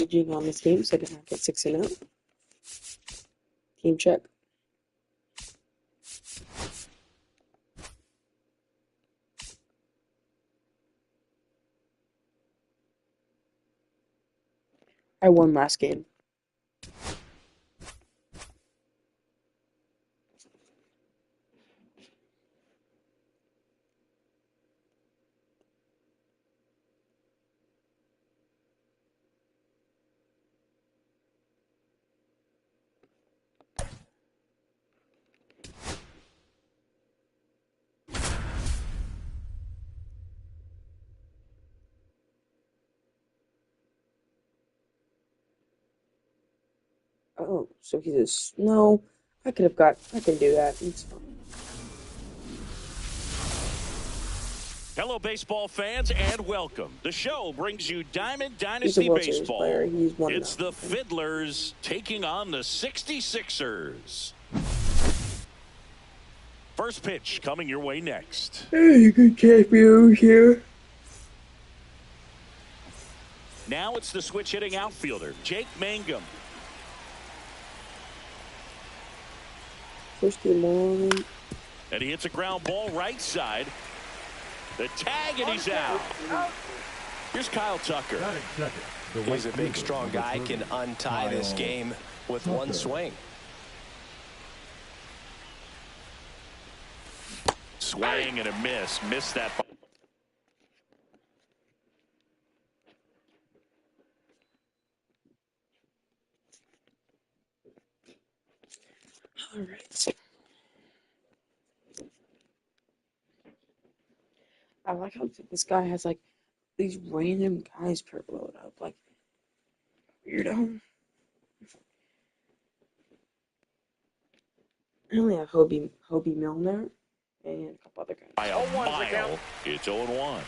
advantage on this game, so I did not get 6-0. Team check. I won last game. Oh, so he just no. I can do that. It's fine. Hello, baseball fans, and welcome. The show brings you Diamond Dynasty Baseball. It's the Fiddlers taking on the 66ers. First pitch coming your way next. Hey, good champion here. Now it's the switch hitting outfielder, Jake Mangum. First game on. And he hits a ground ball right side. The tag, and he's out. Here's Kyle Tucker. He's a big, strong guy, can untie this game with one swing. Swing and a miss. Missed that ball. All right. I like how this guy has like these random guys per load up, like weirdo. I only have Hobie Milner and a couple other guys. By a mile, it's 0-1.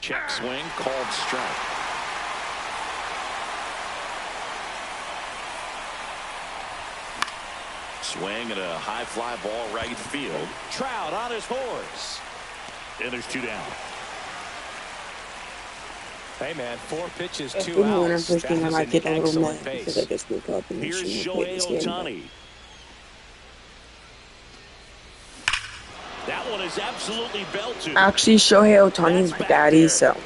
Check swing, called strike. Swing and a high fly ball right field. Trout on his horse. And there's 2 down. Hey, man, 4 pitches, 2 outs. That is an excellent pace. Here's Shohei Ohtani. That one is absolutely belted. Actually, Shohei Ohtani's my daddy, so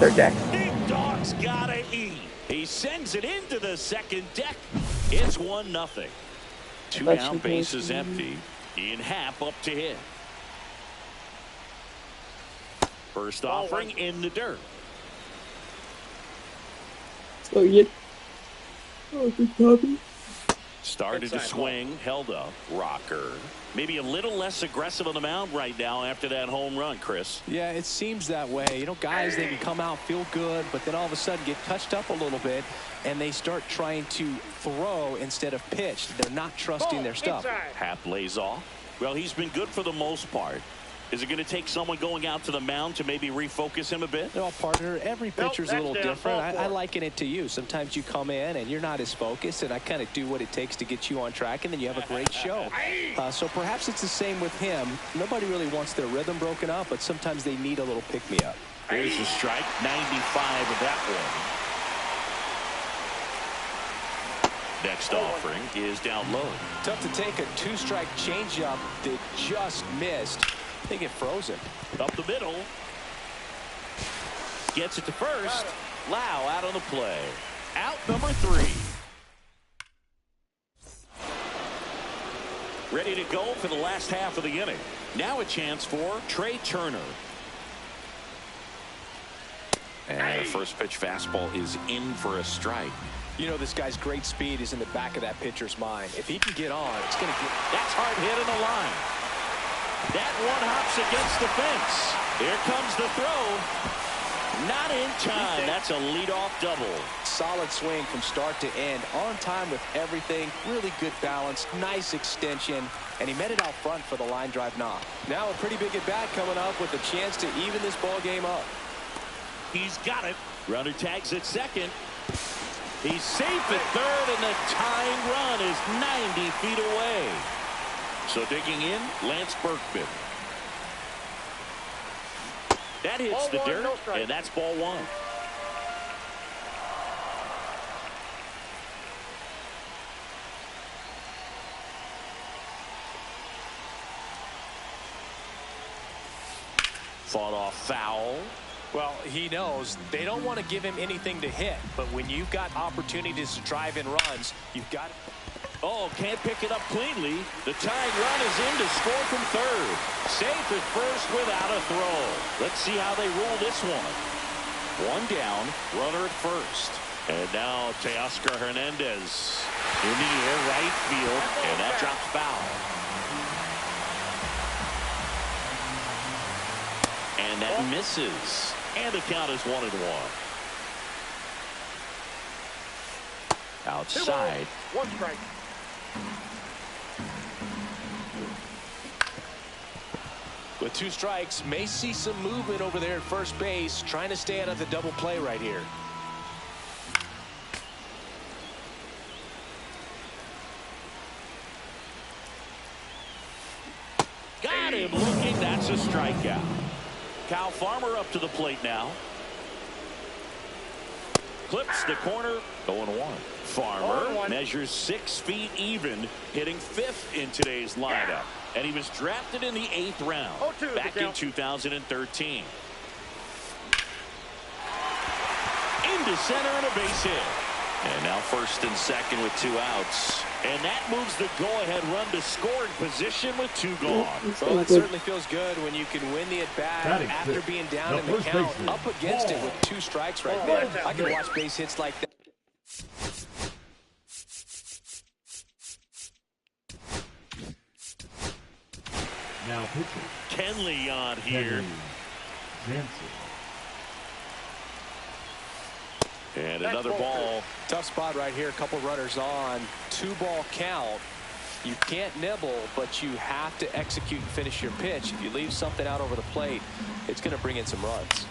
third deck. Big dog's gotta eat. He sends it into the second deck. It's 1-0. 2 down, bases empty. Ian Happ up to hit. First offering in the dirt. So you. Oh, good copy. Started to swing, held up. Rocker. Maybe a little less aggressive on the mound right now after that home run, Chris. Yeah, it seems that way. You know, guys, they can come out, feel good, but then all of a sudden get touched up a little bit, and they start trying to throw instead of pitch. They're not trusting their stuff. Happ lays off. Well, he's been good for the most part. Is it going to take someone going out to the mound to maybe refocus him a bit? No, partner, every pitcher's a little different. I liken it to you. Sometimes you come in and you're not as focused, and I kind of do what it takes to get you on track, and then you have a great show. So perhaps it's the same with him. Nobody really wants their rhythm broken up, but sometimes they need a little pick-me-up. Here's a strike, 95 of that one. Next offering is down low. Tough to take a 2-strike changeup that just missed. They get frozen. Up the middle. Gets it to first. Lau out on the play. Out number 3. Ready to go for the last half of the inning. Now a chance for Trey Turner. And the first pitch fastball is in for a strike. You know, this guy's great speed is in the back of that pitcher's mind. If he can get on, it's going to get... That's hard hit in the line. That one hops against the fence. Here comes the throw. Not in time. That's a leadoff double. Solid swing from start to end. On time with everything. Really good balance. Nice extension. And he met it out front for the line drive knock. Now a pretty big at-bat coming up with a chance to even this ball game up. He's got it. Runner tags at second. He's safe at third, and the tying run is 90 feet away. So digging in, Lance Berkman. That hits the dirt, and that's ball one. Fought off foul. Well, he knows they don't want to give him anything to hit, but when you've got opportunities to drive in runs, you've got. Oh, can't pick it up cleanly. The tying run is in to score from third. Safe at first without a throw. Let's see how they rule this one. One down, runner at first. And now Teoscar Hernandez in the air, right field, and that drops foul. And that misses. And the count is 1-1. Outside. 1 strike. With 2 strikes, may see some movement over there at first base, trying to stay out of the double play right here. Got him looking. That's a strikeout. Kyle Farmer up to the plate now. Clips the corner. 0-1. Farmer measures 6 feet even, hitting 5th in today's lineup. And he was drafted in the 8th round back in 2013. Into center and a base hit. And now first and second with 2 outs. And that moves the go-ahead run to scoring position with 2 gone. Well, it certainly feels good when you can win the at-bat after being down in the count, up against it with 2 strikes right there. I can watch base hits like that. Now pitching. Kenley on here. And another ball. Tough spot right here. A couple runners on. 2-ball count. You can't nibble, but you have to execute and finish your pitch. If you leave something out over the plate, it's going to bring in some runs.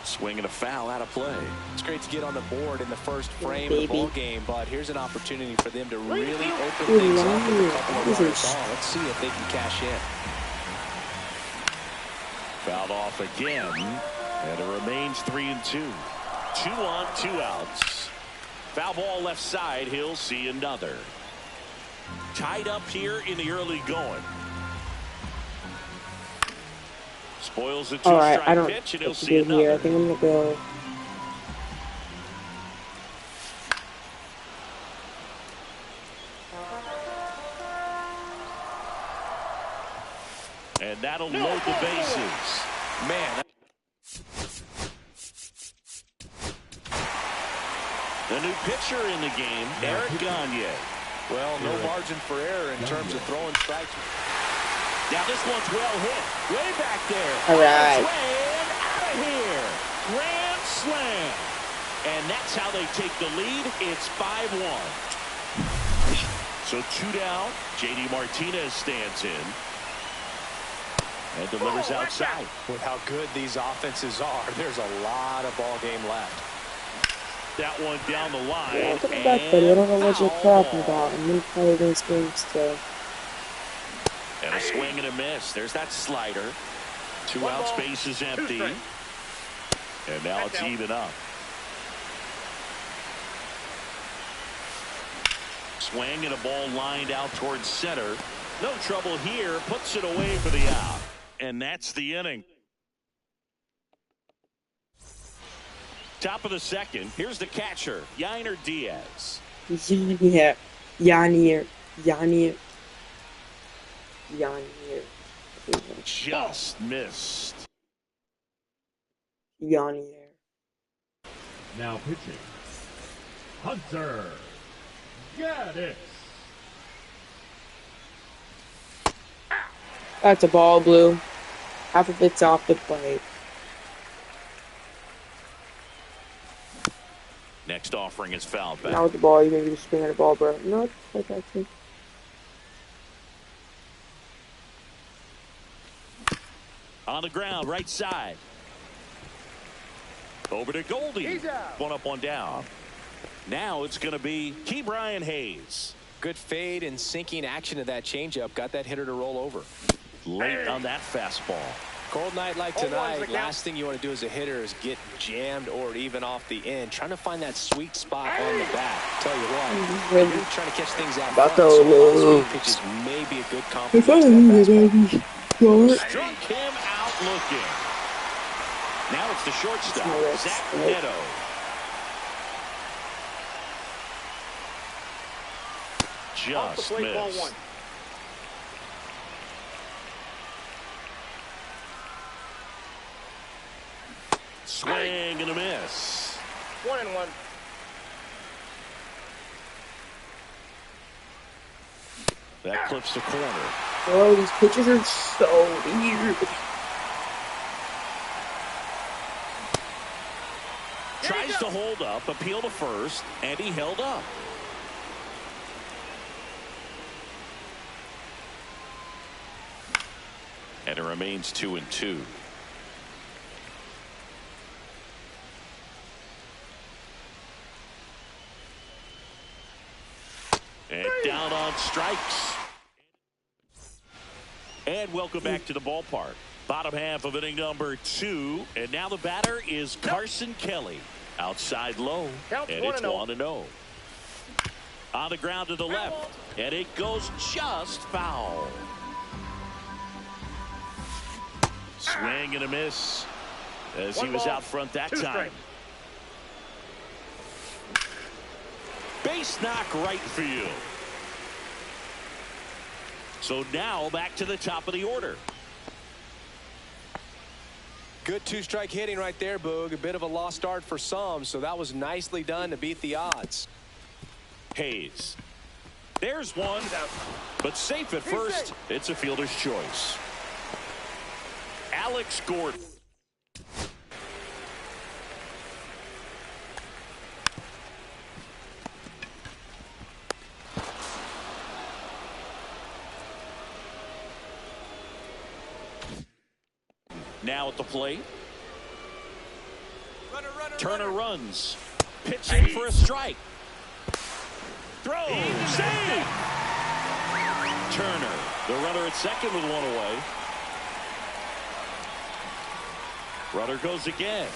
Swinging a foul out of play. It's great to get on the board in the first frame of the ball game, but here's an opportunity for them to really open things up with a couple of runners on. Let's see if they can cash in. Fouled off again, and it remains 3-2. 2 on, 2 outs. Foul ball left side. He'll see another. Tied up here in the early going. Spoils the 2-strike pitch, and he'll see another. Here. I think I'm gonna go. And that'll load the bases. Man. The new pitcher in the game, Eric Gagne. Well, no margin for error in terms of throwing strikes. Now this one's well hit. Way back there. All right. Swing out of here. Grand slam. And that's how they take the lead. It's 5-1. So 2 down. J.D. Martinez stands in. And delivers outside. With how good these offenses are, there's a lot of ball game left. That one down the line. Yeah, look at that, buddy. I don't know what you're talking about. I'm going to play those games too. And a swing and a miss. There's that slider. 2 outs, base is empty. And now it's even up. Swing and a ball lined out towards center. No trouble here. Puts it away for the out. And that's the inning. Top of the second. Here's the catcher, Yainer Diaz. Yeah. Yanier. Just missed. Yanier. Now pitching. Hunter Gaddis. That's a ball, Blue. Half of it's off the plate. Next offering is fouled back. Now with the ball, you're going to just swing at a ball, bro. No, it's like actually. On the ground, right side. Over to Goldie. One up, one down. Now it's going to be Ke'Bryan Hayes. Good fade and sinking action of that changeup. Got that hitter to roll over. Late on that fastball. Cold night like tonight, last thing you want to do as a hitter is get jammed or even off the end. Trying to find that sweet spot on the bat. Tell you what, Really? you're trying to catch things out About front, to so sweet pitches may be a good compliment to that fastball. Struck him out looking. Now it's the shortstop, Zach Neto. Just missed. Swing and a miss. 1-1. That clips the corner. Oh, these pitches are so weird. Tries to hold up, appeal to first, and he held up. And it remains 2-2. And down on strikes. And welcome back to the ballpark. Bottom half of inning number 2. And now the batter is Carson Kelly. Outside low. And it's 1-0. On the ground to the left. And it goes just foul. Swing and a miss. As he was out front that time. Base knock right field. So now back to the top of the order. Good two-strike hitting right there, Boog. A bit of a lost start for some, so that was nicely done to beat the odds. Hayes. There's one, but safe at first. It's a fielder's choice. Alex Gordon. Now at the plate. Turner runs. Pitching for a strike. Throw. Save. Turner, the runner at second with one away. Runner goes again.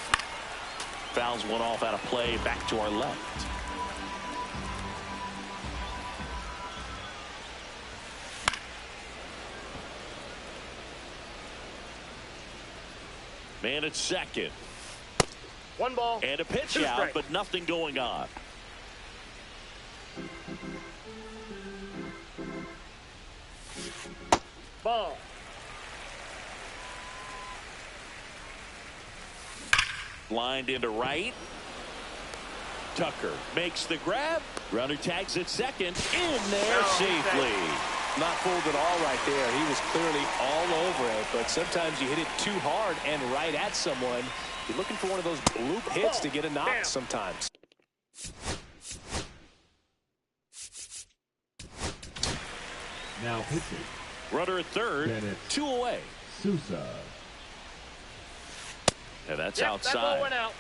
Fouls one off out of play. Back to our left. Man at second. 1 ball. And a pitch out, but nothing going on. Ball. Lined into right. Tucker makes the grab. Runner tags at second. In there safely. Not fooled at all right there. He was clearly all over it, but sometimes you hit it too hard and right at someone. You're looking for one of those bloop hits to get a knock sometimes. Now pitching. Runner at third. Bennett. 2 away. Sousa. And that's That outside. ball went out.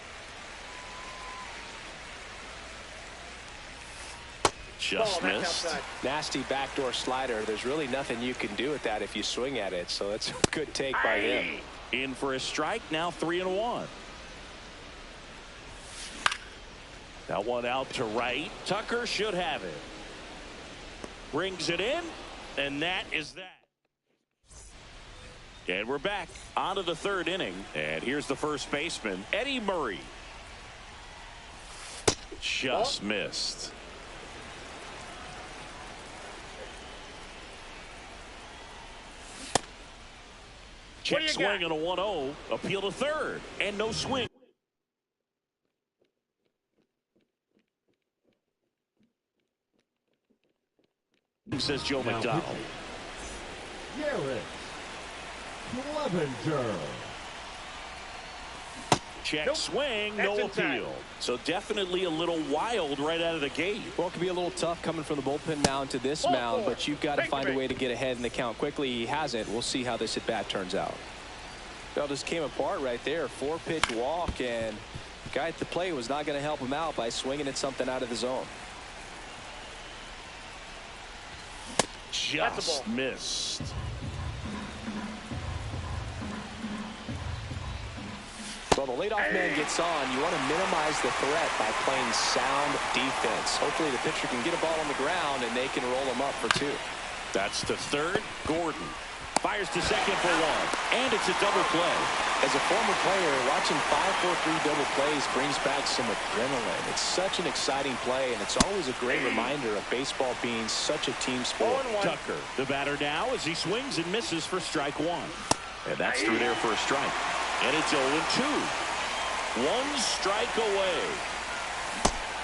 Just Ball, missed. outside. Nasty backdoor slider. There's really nothing you can do with that if you swing at it, so that's a good take by him. In for a strike. Now 3-1. That one out to right. Tucker should have it. Brings it in, and that is that. And we're back onto the third inning. And here's the first baseman, Eddie Murray. Just missed. Check swing and a 1-0. Appeal to third. And no swing. Says Joe Now McDonald. pitching. Garrett Clevenger. Check swing, no appeal. So definitely a little wild right out of the gate. Well, it can be a little tough coming from the bullpen mound to this mound, but you've got to find a way to get ahead in the count quickly. He hasn't. We'll see how this at bat turns out. Well, just came apart right there. 4-pitch walk, and the guy at the plate was not going to help him out by swinging at something out of the zone. Just missed. Well, the leadoff man gets on. You want to minimize the threat by playing sound defense. Hopefully the pitcher can get a ball on the ground and they can roll him up for 2. That's to third. Gordon fires to second for 1. And it's a double play. As a former player, watching 5-4-3 double plays brings back some adrenaline. It's such an exciting play, and it's always a great reminder of baseball being such a team sport. Tucker, the batter now, as he swings and misses for strike 1. And that's through there for a strike. And it's 0-2. 1 strike away.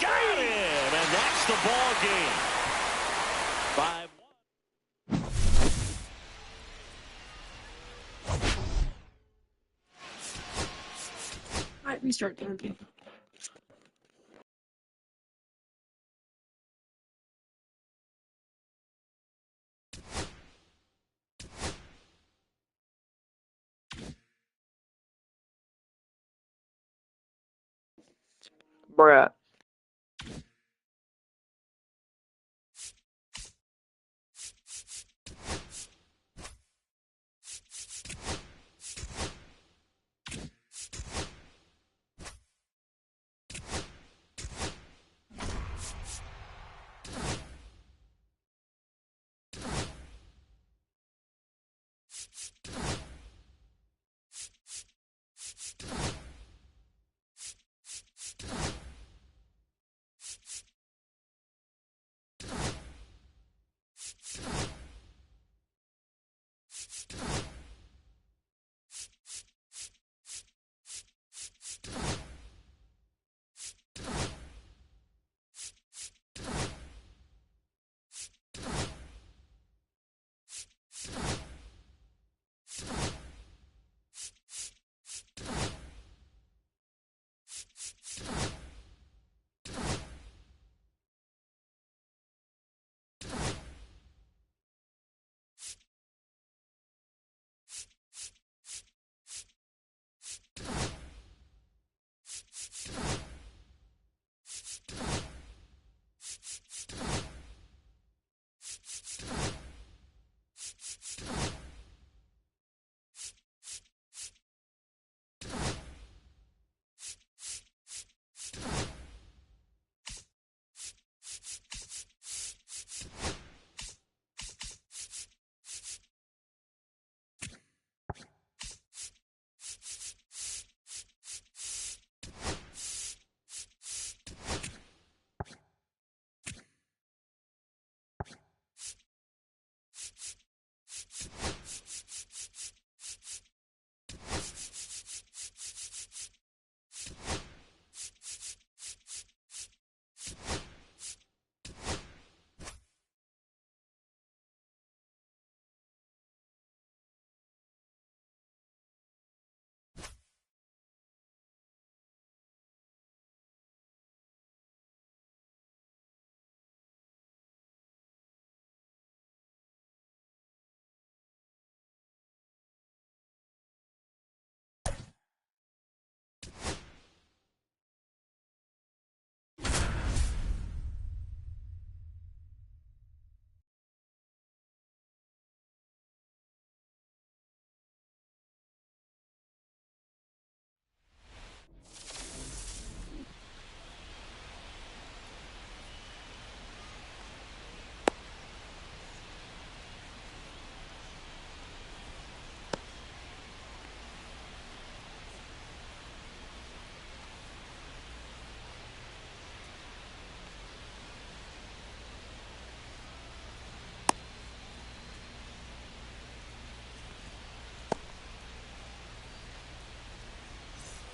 Got him! And that's the ball game. 5-1. All right, restart time. Bruh.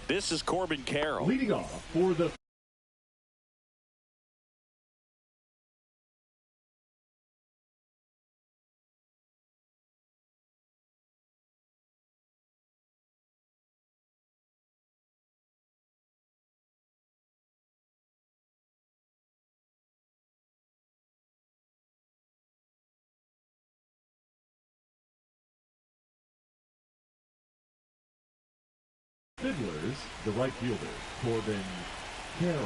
This is Corbin Carroll. Leading off for the Fiddlers, the right fielder, Corbin Carroll.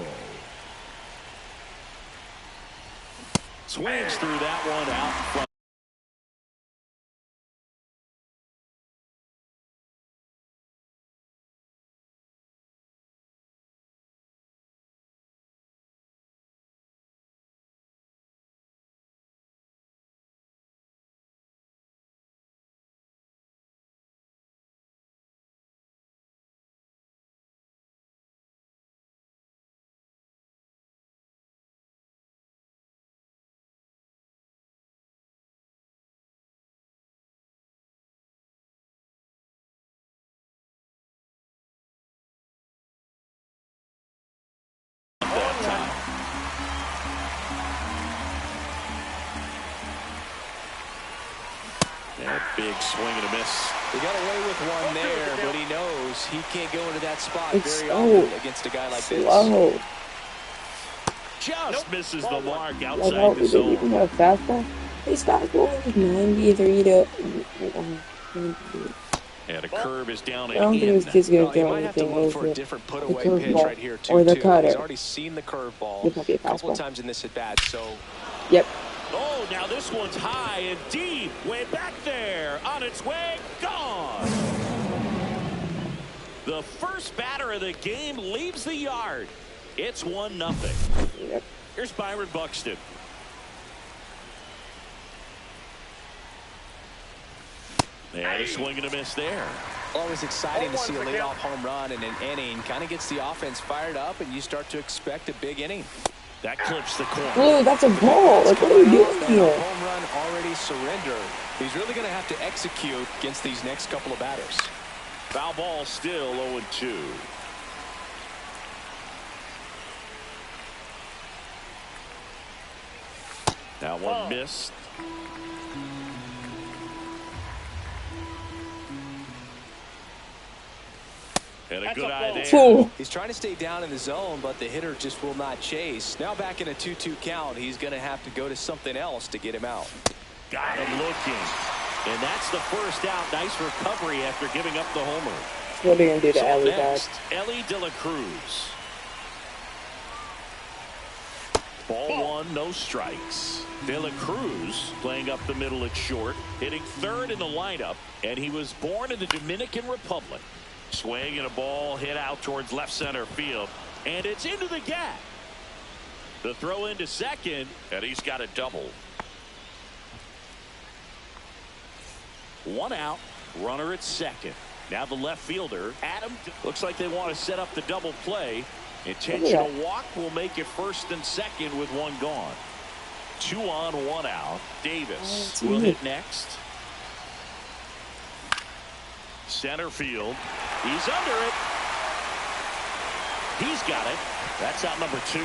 Swings through that one out front. big swing and a miss. He got away with one there, but he knows he can't go into that spot It's very so often against a guy like slow. this. Just misses the mark Like outside how the they zone. even got a fastball. His fastball is 93 to. And a curve is down I don't and think in. this kid's gonna You throw might have to anything look for over a different the put-away pitch curveball right here, too. or the He's cutter. already seen the curveball This might be a a couple of fastball. times in this at-bat, so... Yep. Oh, now this one's high and deep. Way back there. On its way. Gone. The first batter of the game leaves the yard. It's 1-0. Yep. Here's Byron Buxton. And a swing and a miss there. Always exciting to see a leadoff home run in an inning. Kind of gets the offense fired up, and you start to expect a big inning. That clips the corner. Oh, that's a ball. Like, what are you doing And here? a home run already surrendered. He's really going to have to execute against these next couple of batters. Foul ball still 0-2. That one missed. And a good eye there. Oh. He's trying to stay down in the zone, but the hitter just will not chase. Now back in a 2-2 count, he's going to have to go to something else to get him out. Got him looking. And that's the first out. Nice recovery after giving up the homer. What are you gonna do to So Ellie, guys? next, Ellie De La Cruz. Ball one, no strikes. De La Cruz playing up the middle at short, hitting third in the lineup, and he was born in the Dominican Republic. Swing and a ball hit out towards left center field, and it's into the gap. The throw into second, and he's got a double. One out, runner at second. Now the left fielder, Adam, looks like they want to set up the double play. Intentional walk will make it first and second with one gone. 2 on, 1 out. Davis will hit next. Center field. He's under it. He's got it. That's out number 2.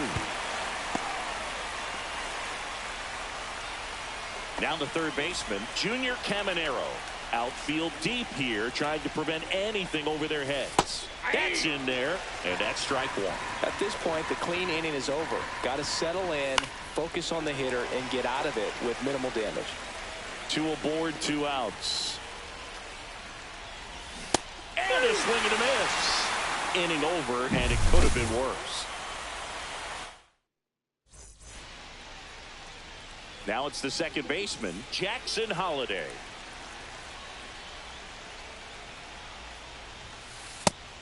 Now the third baseman, Junior Caminero. Outfield deep here, trying to prevent anything over their heads. That's in there, and that's strike one. At this point, the clean inning is over. Got to settle in, focus on the hitter, and get out of it with minimal damage. 2 aboard, 2 outs. And a swing and a miss. Inning over, and it could have been worse. Now it's the second baseman, Jackson Holliday.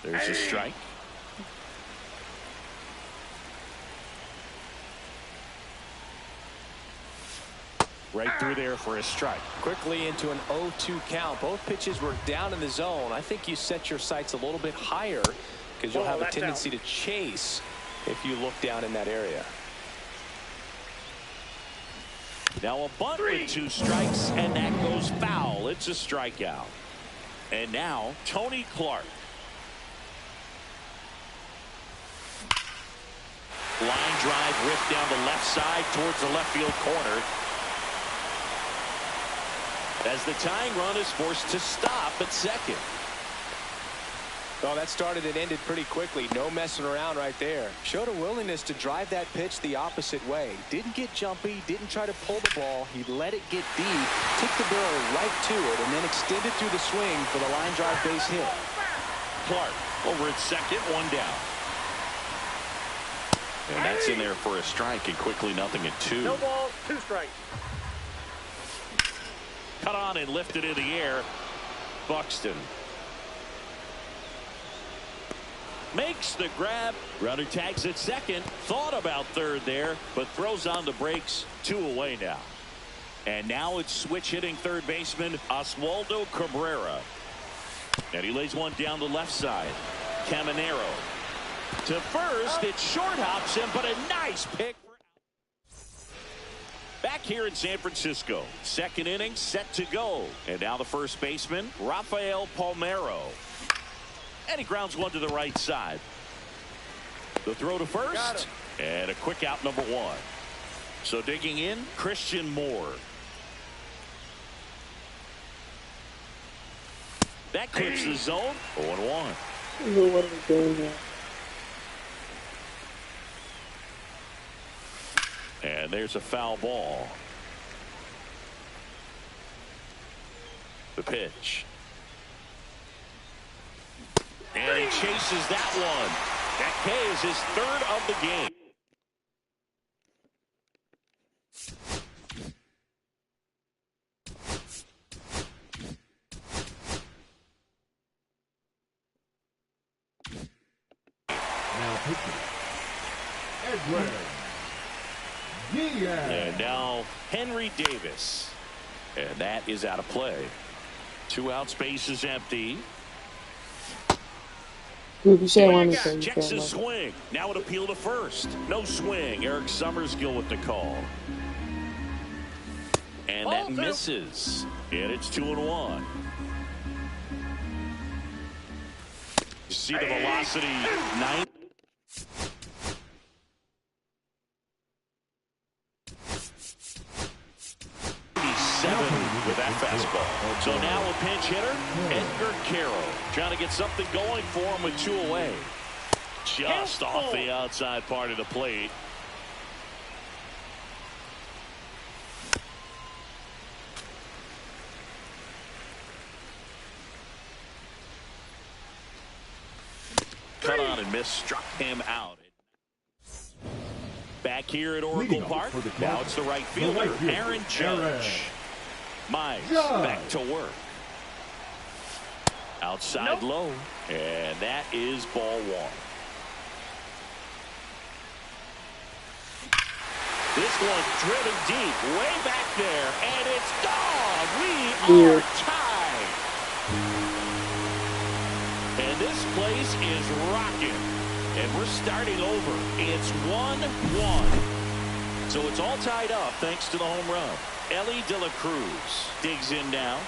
There's a strike. Right through there for a strike. Quickly into an 0-2 count. Both pitches were down in the zone. I think you set your sights a little bit higher because you'll have a tendency to chase if you look down in that area. Now a bunt with 2 strikes, and that goes foul. It's a strikeout. And now Tony Clark. Line drive ripped down the left side towards the left field corner. As the tying run is forced to stop at second. Oh, that started and ended pretty quickly. No messing around right there. Showed a willingness to drive that pitch the opposite way. Didn't get jumpy, didn't try to pull the ball. He let it get deep, took the barrel right to it, and then extended through the swing for the line drive base hit. Clark over at second, 1 down. And that's in there for a strike, and quickly nothing at 2. No balls, 2 strikes. Cut on and lifted in the air. Buxton makes the grab. Runner tags at second. Thought about third there, but throws on the brakes. 2 away now. And now it's switch hitting third baseman Oswaldo Cabrera. And he lays one down the left side. Caminero to first. It short hops him, but a nice pick. Back here in San Francisco. Second inning set to go. And now the first baseman, Rafael Palmeiro. And he grounds one to the right side. The throw to first. And a quick out, number 1. So digging in, Christian Moore. That clips the zone. 0-1. What are we doing here? And there's a foul ball. The pitch. And he chases that one. That K is his third of the game. Now pitching. Edwin Diaz. And now Henry Davis. And that is out of play. 2 outs, base is empty. Checks his swing. Now an appeal to first. No swing. Eric Summerskill with the call. And that misses. And it's 2-1. You see the velocity. 97 with that fastball. So now a pinch hitter, Edgar Carroll, trying to get something going for him with 2 away. Just off the outside part of the plate. Cut on and miss, struck him out. Back here at Oracle Park. Now it's the right fielder, Aaron Judge. Mize back to work. Outside low. And that is ball 1. This one driven deep, way back there, and it's gone. We are tied. And this place is rocking. And we're starting over. It's 1-1. So it's all tied up thanks to the home run. Elly De La Cruz digs in now.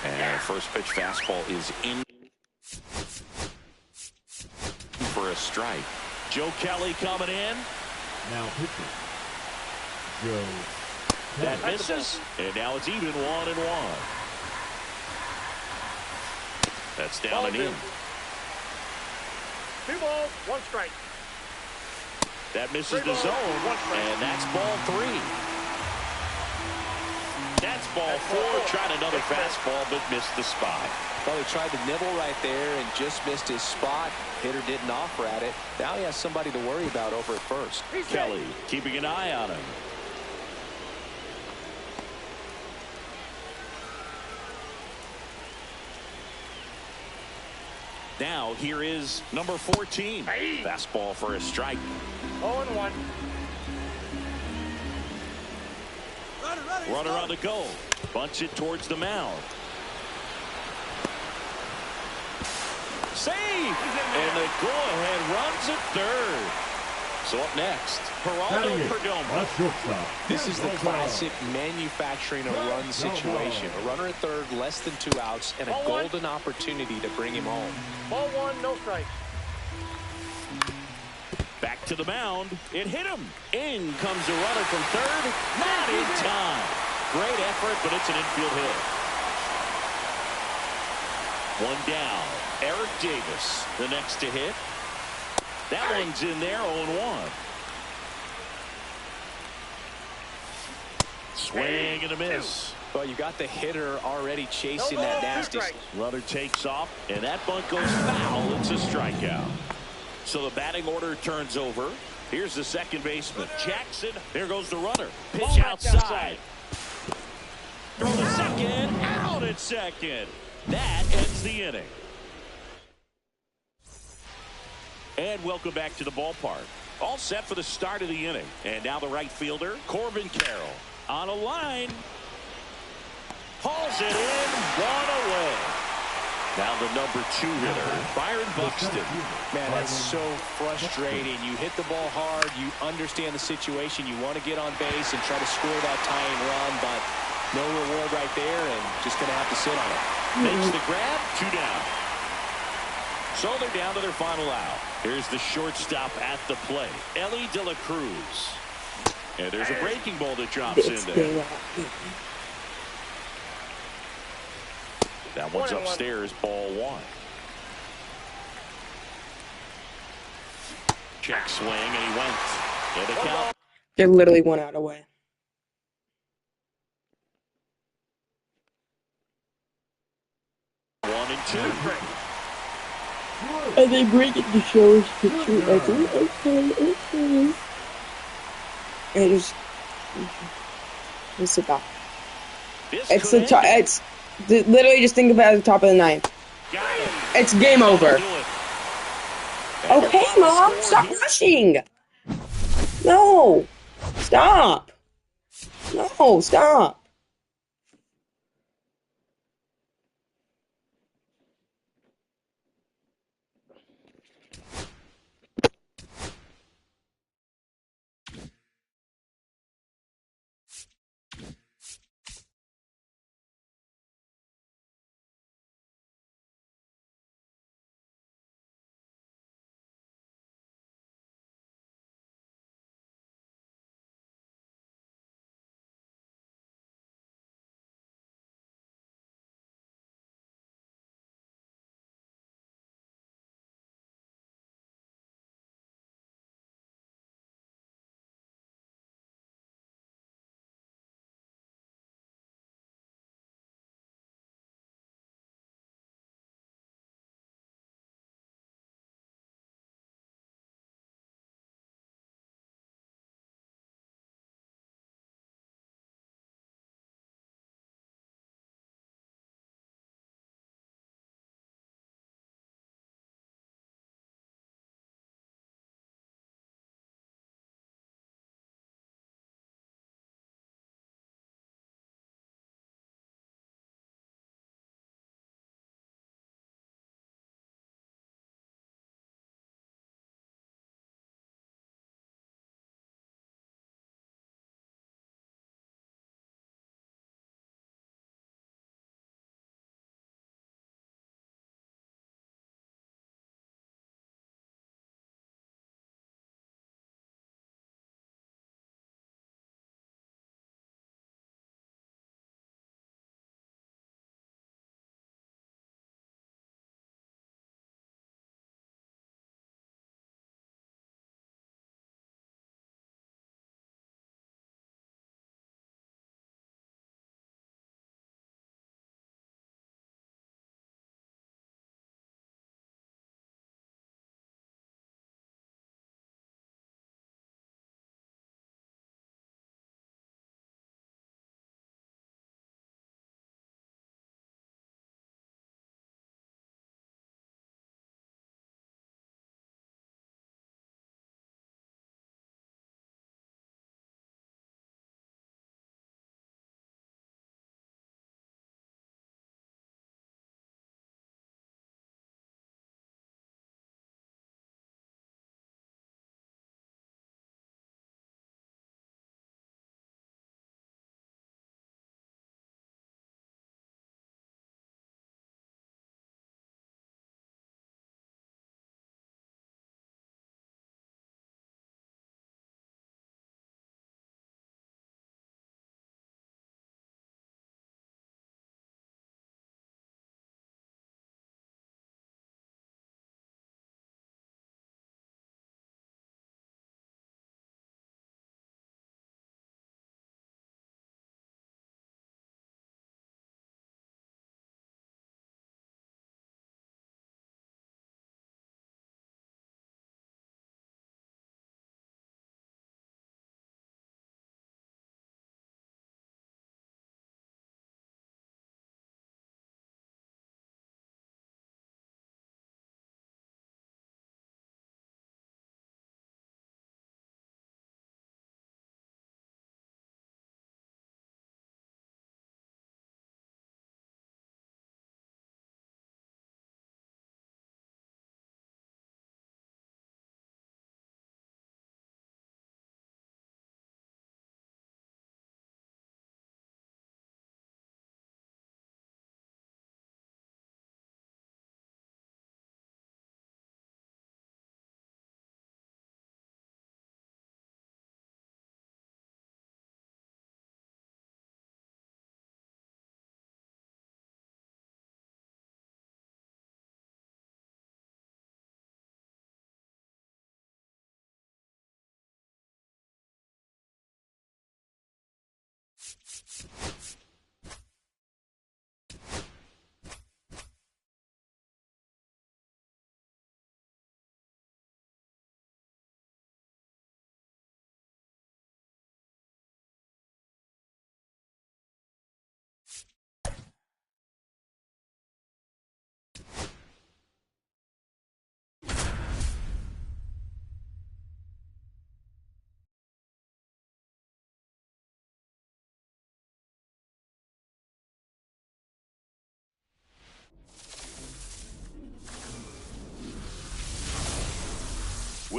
And first pitch fastball is in for a strike. Joe Kelly coming in. Now pitching. Joe Kelly. That misses. And now it's even 1-1. That's down and in. 2 balls, 1 strike. That misses the zone, and that's ball 3. That's ball 4. Tried another fastball, but missed the spot. Well, he tried to nibble right there and just missed his spot. Hitter didn't offer at it. Now he has somebody to worry about over at first. Kelly keeping an eye on him. Now here is number 14. Fastball for a strike. 0-1. Runner on the go. Bunts it towards the mound. Save! And the go-ahead runs at third. So up next, Geraldo Perdomo. This is the classic manufacturing a run situation. A runner at third, less than 2 outs, and a golden opportunity to bring him home. Ball 1, no strike. Back to the mound. It hit him. In comes a runner from third. Not in time. Great effort, but it's an infield hit. 1 down. Eric Davis, the next to hit. That one's in there, 0-1. Swing and a miss. Well, you got the hitter already chasing that nasty. Runner takes off, and that bunt goes foul. It's a strikeout. So the batting order turns over. Here's the second baseman, Jackson. There goes the runner. Pitch outside. Throw the second, out at second. That ends the inning. And welcome back to the ballpark. All set for the start of the inning. And now the right fielder, Corbin Carroll. On a line. Hauls it in. 1 away. Now the number 2 hitter, Byron Buxton. Man, that's so frustrating. You hit the ball hard. You understand the situation. You want to get on base and try to score that tying run, but no reward right there, and just going to have to sit on it. Makes the grab. 2 down. So they're down to their final out. Here's the shortstop at the plate, Elly De La Cruz. And there's a breaking ball that drops in there. That one's upstairs, ball one. Check swing, and he went. Get the count. They're literally 1 out away. One and two. And they bring it to show his picture. Okay. And just sit back. It's literally just think about it at the top of the ninth. It's game over. Okay, Mom, stop rushing. No, stop. No, stop.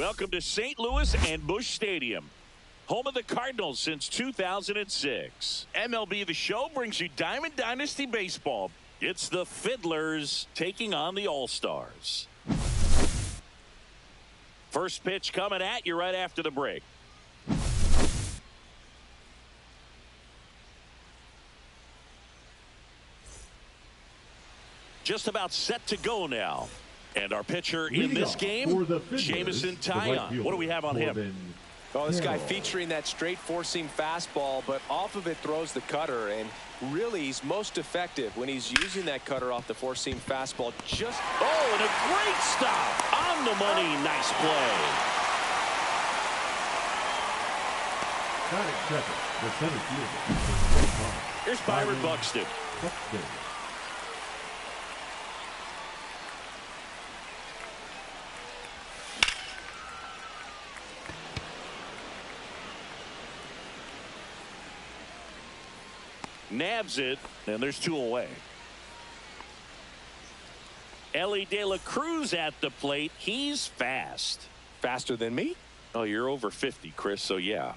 Welcome to St. Louis and Busch Stadium, home of the Cardinals since 2006. MLB The Show brings you Diamond Dynasty Baseball. It's the Fiddlers taking on the All-Stars. First pitch coming at you right after the break. Just about set to go now. And our pitcher in this game, Jameson Taillon. What do we have on him? Oh, this guy featuring that straight four-seam fastball, but off of it throws the cutter. And really, he's most effective when he's using that cutter off the four-seam fastball. Oh, and a great stop on the money. Nice play. Here's Byron Buxton. Nabs it, and there's 2 away. Ellie De La Cruz at the plate. He's fast. Faster than me? Oh, you're over 50, Chris, so yeah.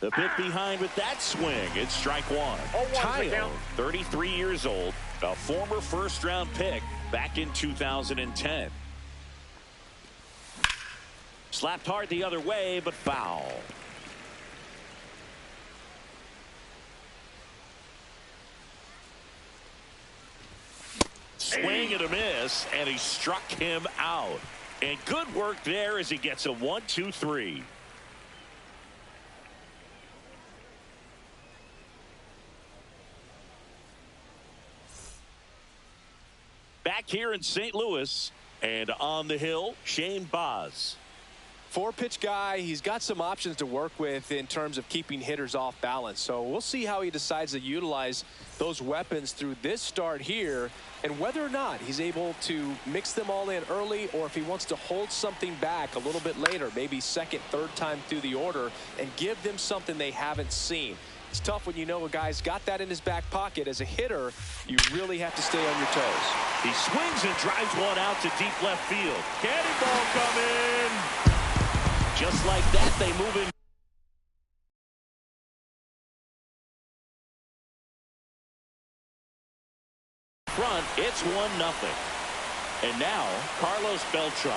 The bit behind with that swing. It's strike one. Taillon, 33 years old, a former first-round pick back in 2010. Slapped hard the other way, but foul. Swing and a miss, and he struck him out. And good work there as he gets a 1-2-3. Back here in St. Louis, and on the hill, Shane Baz. 4-pitch guy. He's got some options to work with in terms of keeping hitters off balance. So we'll see how he decides to utilize those weapons through this start here, and whether or not he's able to mix them all in early, or if he wants to hold something back a little bit later, maybe second, third time through the order, and give them something they haven't seen. It's tough when you know a guy's got that in his back pocket. As a hitter, you really have to stay on your toes. He swings and drives one out to deep left field. Cannonball coming. Just like that, they move in front. It's 1-0. And now Carlos Beltran.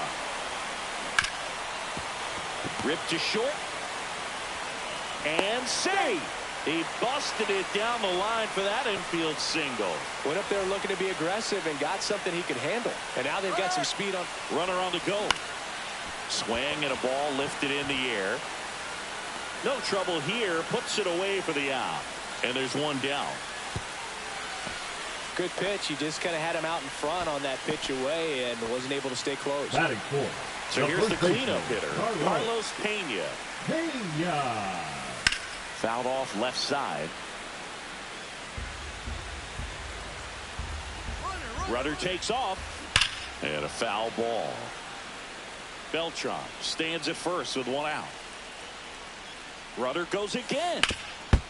Ripped to short. And safe. He busted it down the line for that infield single. Went up there looking to be aggressive and got something he could handle. And now they've got some speed on. Runner on the go. Swing and a ball lifted in the air. No trouble here. Puts it away for the out. And there's one down. Good pitch. You just kind of had him out in front on that pitch away and wasn't able to stay close. Batting fourth. So here's the cleanup hitter, Carlos Pena. Fouled off left side. Rudder takes off. And a foul ball. Beltran stands at first with one out. Rudder goes again.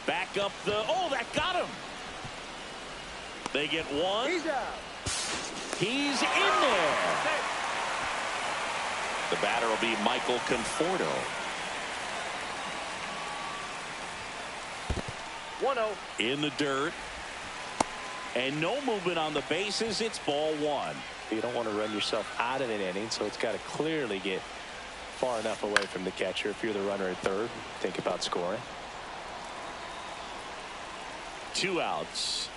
Back up the. Oh, that got him. They get one. He's out. He's in there. The batter will be Michael Conforto. 1-0. In the dirt. And no movement on the bases. It's ball one. You don't want to run yourself out of an inning, so it's got to clearly get far enough away from the catcher. If you're the runner at third, think about scoring. 2 outs.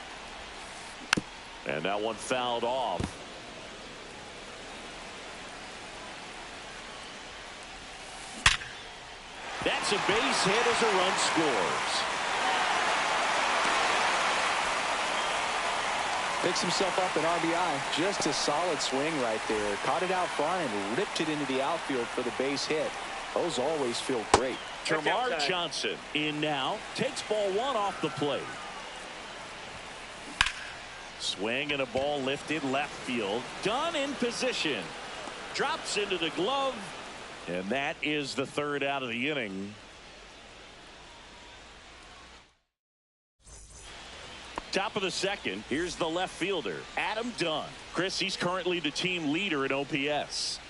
And that one fouled off. That's a base hit as a run scores. Picks himself up an RBI. Just a solid swing right there. Caught it out front and ripped it into the outfield for the base hit. Those always feel great. Termarr Johnson in now. Takes ball one off the plate. Swing and a ball lifted left field. Done in position. Drops into the glove. And that is the third out of the inning. Top of the second. Here's the left fielder, Adam Dunn. Chris, he's currently the team leader in OPS.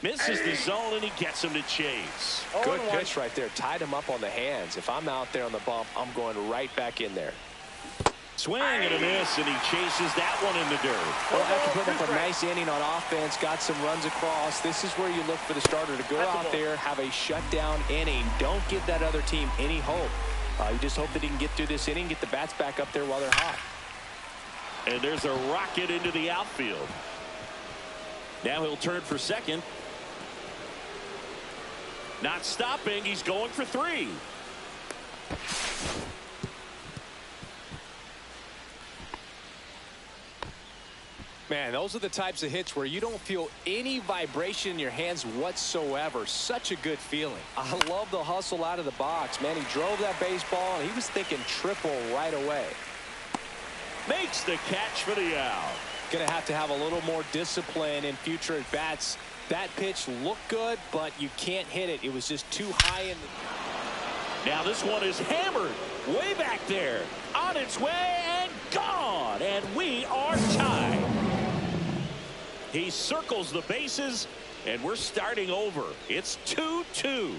Misses the zone, and he gets him to chase. Good pitch right there. Tied him up on the hands. If I'm out there on the bump, I'm going right back in there. Swing and a miss, and he chases that one in the dirt. Well, after putting up a nice inning on offense, got some runs across, this is where you look for the starter to go out there, have a shutdown inning. Don't give that other team any hope. You just hope that he can get through this inning, get the bats back up there while they're hot. And there's a rocket into the outfield. Now he'll turn for second. Not stopping. He's going for 3. Man, those are the types of hits where you don't feel any vibration in your hands whatsoever. Such a good feeling. I love the hustle out of the box. Man, he drove that baseball, and he was thinking triple right away. Makes the catch for the out. Going to have a little more discipline in future at-bats. That pitch looked good, but you can't hit it. It was just too high in the... Now this one is hammered way back there. On its way and gone. And we are tied. He circles the bases, and we're starting over. It's 2-2.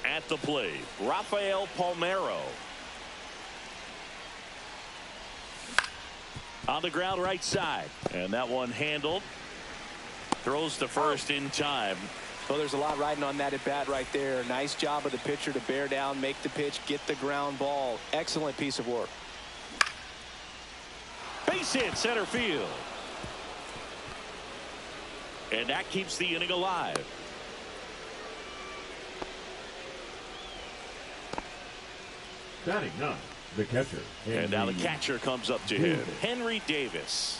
At the plate, Rafael Palmeiro. On the ground right side. And that one handled. Throws to first in time. Well, there's a lot riding on that at bat right there. Nice job of the pitcher to bear down, make the pitch, get the ground ball. Excellent piece of work. Base hit center field. And that keeps the inning alive. Batting 9, the catcher. And now the catcher comes up to him. Henry Davis.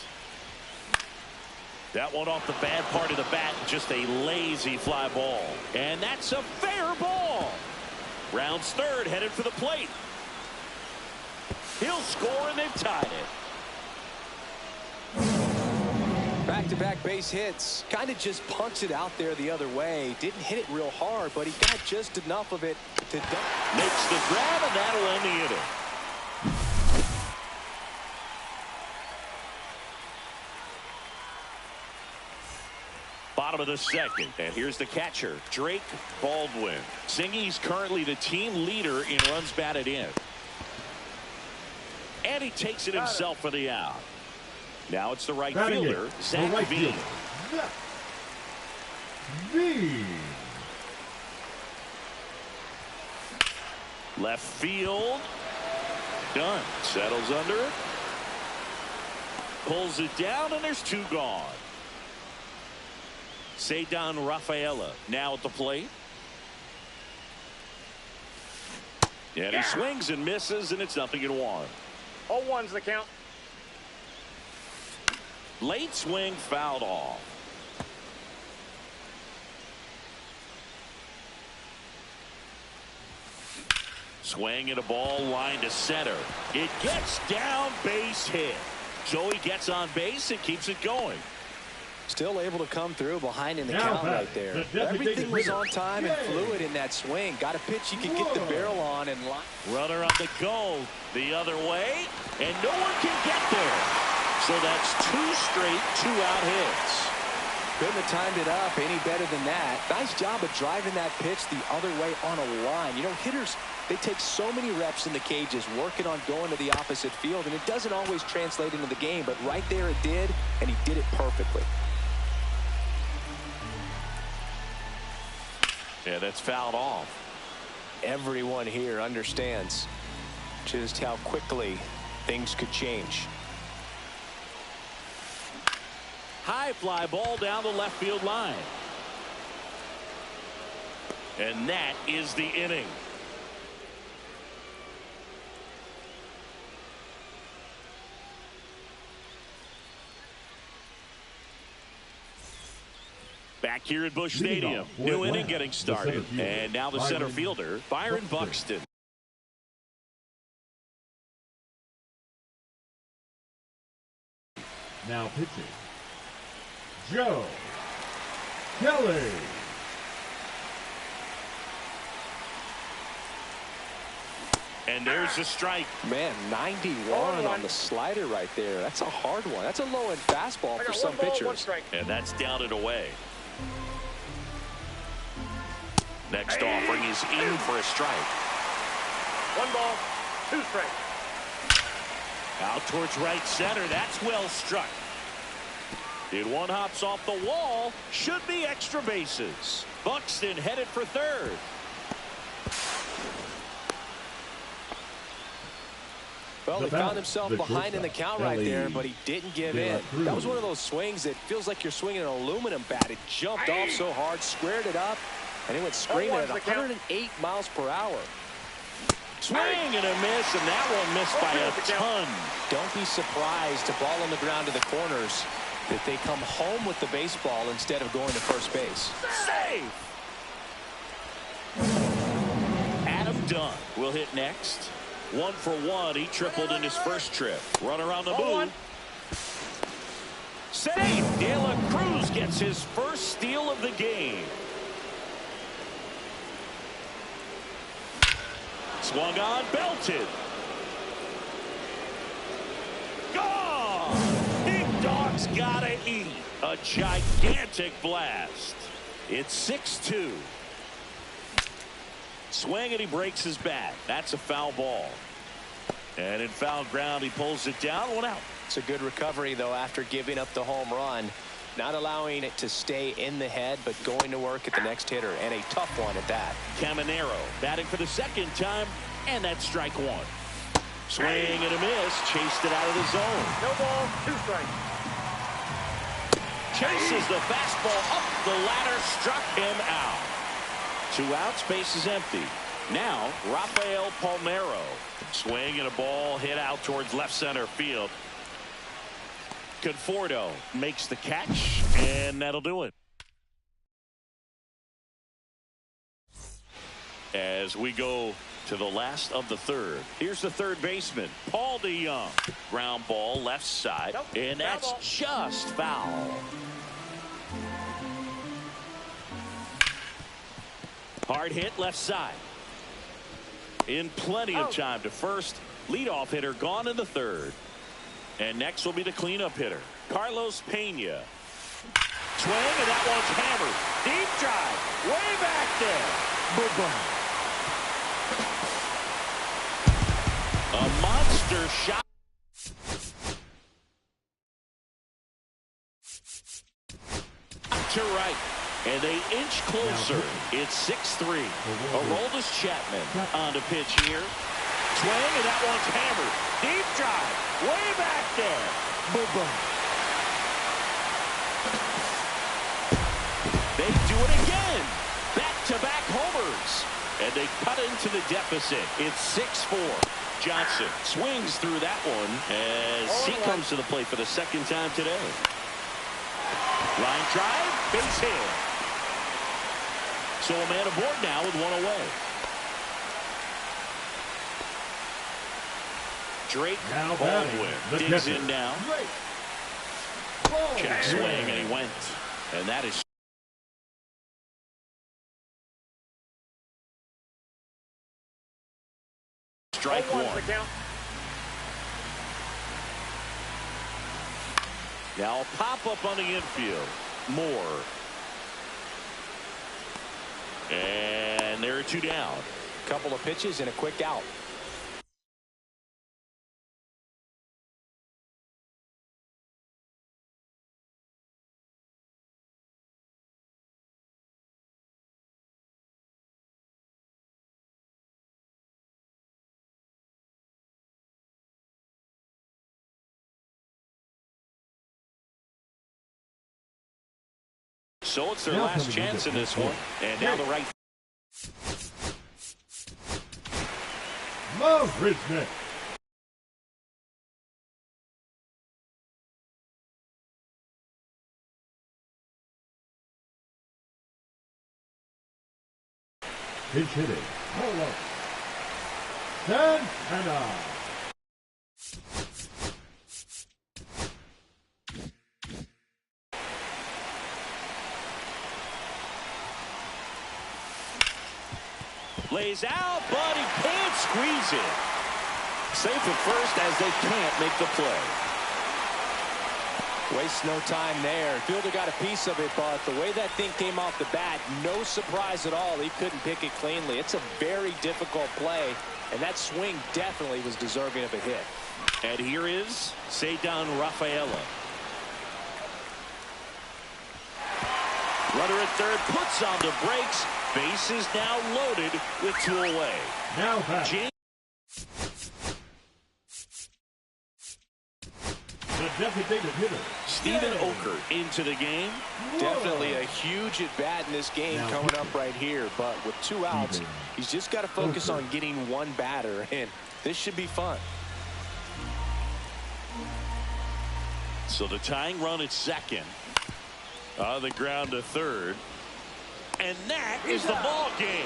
That one off the bad part of the bat, just a lazy fly ball. And that's a fair ball. Rounds third, headed for the plate. He'll score, and they've tied it. Back-to-back base hits. Kind of just punts it out there the other way. Didn't hit it real hard, but he got just enough of it to dump. Makes the grab, and that'll end the inning. Bottom of the second, and here's the catcher, Drake Baldwin. Zingy's currently the team leader in runs batted in. And he takes it himself for the out. Now it's the right fielder, Zach Veen. Left field. Done. Settles under it. Pulls it down, and there's 2 gone. Ceddanne Rafaela now at the plate. And he swings and misses, and it's 0-1. 0-1's the count. Late swing fouled off. Swing and a ball line to center. It gets down, base hit. Joey gets on base and keeps it going. Still able to come through behind in the count right there. Everything was on time and fluid in that swing. Got a pitch you could get the barrel on and line. Runner on the go the other way, and no one can get there. So that's 2 straight 2-out hits. Couldn't have timed it up any better than that. Nice job of driving that pitch the other way on a line. You know, hitters, they take so many reps in the cages working on going to the opposite field, and it doesn't always translate into the game, but right there it did, and he did it perfectly. Yeah, that's fouled off. Everyone here understands just how quickly things could change. High fly ball down the left field line. And that is the inning. Back here at Busch Stadium, new inning getting started. And now the center fielder, Byron Buxton. Now pitching, Joe Kelly. And there's a strike. Man, 91 on the slider right there. That's a hard one. That's a low-end fastball for some pitchers. And that's down and away. Next offering is in for a strike. 1 ball, 2 strikes. Out towards right center. That's well struck. It one hops off the wall. Should be extra bases. Buxton headed for third. Well, he found himself behind in the count right there, but he didn't give in. That was one of those swings that feels like you're swinging an aluminum bat. It jumped off so hard, squared it up, and it went screaming at 108 miles per hour. Swing and a miss, and that one missed by a ton. Don't be surprised to ball on the ground to the corners that they come home with the baseball instead of going to first base. Save! Adam Dunn will hit next. 1 for 1. He tripled in his first trip. Runner on the move. Save! De La Cruz gets his first steal of the game. Swung on, belted. Gone! Big Dog's gotta eat. A gigantic blast. It's 6-2. Swing and he breaks his bat. That's a foul ball. And in foul ground, he pulls it down. 1 out. It's a good recovery, though, after giving up the home run. Not allowing it to stay in the head, but going to work at the next hitter, and a tough one at that. Caminero batting for the second time, and that's strike 1. Swing and a miss. Chased it out of the zone. No ball, 2 strikes. Chases the fastball up the ladder, struck him out. 2 outs, base is empty. Now, Rafael Palmeiro. Swing and a ball hit out towards left center field. Conforto makes the catch, and that'll do it. As we go to the last of the third, here's the third baseman, Paul DeJong. Ground ball left side, and that's just foul. Hard hit left side. In plenty of time to first. Leadoff hitter gone in the third. And next will be the cleanup hitter, Carlos Pena. Swing, and that one's hammered. Deep drive, way back there. Boom. A monster shot. To right. And they inch closer. It's 6-3. Aroldis Chapman on the pitch here. Swing, and that one's hammered. Deep drive. Way back there. Boom. They do it again. Back-to-back homers. And they cut into the deficit. It's 6-4. Johnson swings through that one as he comes to the plate for the second time today. Line drive, base hit. So a man aboard now with 1 away. Drake Baldwin digs in now. Check swing, and he went. And that is strike 1. Now pop up on the infield. Moore. And there are 2 down. Couple of pitches and a quick out. So it's their last chance in this one. And now the right. Mo Riznick. Pinch hitting. Hello. Santana. Lays out, but he can't squeeze it. Safe at first as they can't make the play. Waste no time there. Fielder got a piece of it, but the way that thing came off the bat, no surprise at all. He couldn't pick it cleanly. It's a very difficult play, and that swing definitely was deserving of a hit. And here is Ceddanne Rafaela. Runner at third puts on the brakes. Base is now loaded with 2 away. Now back. The designated hitter, Steven Okert into the game. Definitely a huge at bat in this game coming up right here, but with 2 outs, he's just got to focus on getting 1 batter, and this should be fun. So the tying run at second. On the ground to third. And that is the ball game.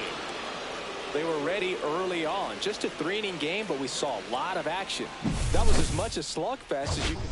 They were ready early on. Just a 3-inning game, but we saw a lot of action. That was as much a slugfest as you could.